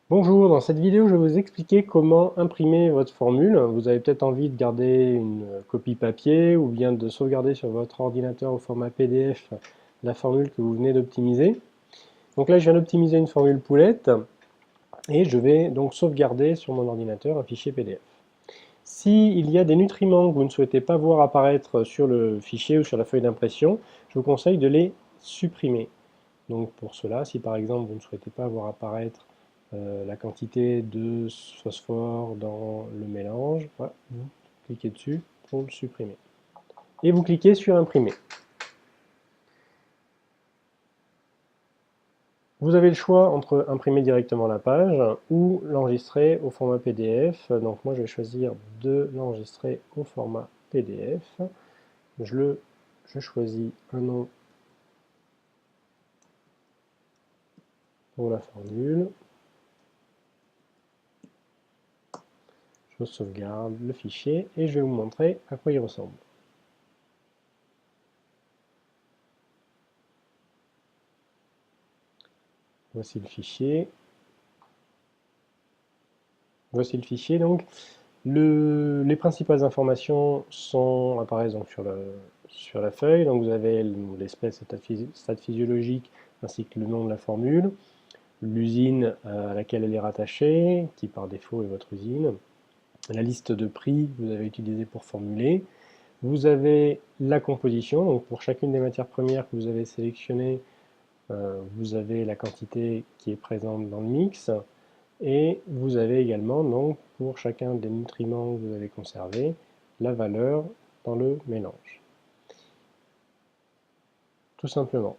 Bonjour, dans cette vidéo, je vais vous expliquer comment imprimer votre formule. Vous avez peut-être envie de garder une copie papier ou bien de sauvegarder sur votre ordinateur au format PDF la formule que vous venez d'optimiser. Donc là, je viens d'optimiser une formule poulette et je vais donc sauvegarder sur mon ordinateur un fichier PDF. S'il y a des nutriments que vous ne souhaitez pas voir apparaître sur le fichier ou sur la feuille d'impression, je vous conseille de les supprimer. Donc pour cela, si par exemple vous ne souhaitez pas voir apparaître la quantité de phosphore dans le mélange, voilà, vous cliquez dessus pour le supprimer. Et vous cliquez sur imprimer. Vous avez le choix entre imprimer directement la page ou l'enregistrer au format PDF. Donc moi je vais choisir de l'enregistrer au format PDF. Je choisis un nom pour la formule. Je sauvegarde le fichier et je vais vous montrer à quoi il ressemble. Voici le fichier. Voici le fichier donc. Les principales informations apparaissent donc sur la feuille. Donc vous avez l'espèce, stade physiologique, ainsi que le nom de la formule, l'usine à laquelle elle est rattachée, qui par défaut est votre usine, la liste de prix que vous avez utilisé pour formuler. Vous avez la composition, donc pour chacune des matières premières que vous avez sélectionnées, vous avez la quantité qui est présente dans le mix. Et vous avez également, donc, pour chacun des nutriments que vous avez conservés, la valeur dans le mélange. Tout simplement.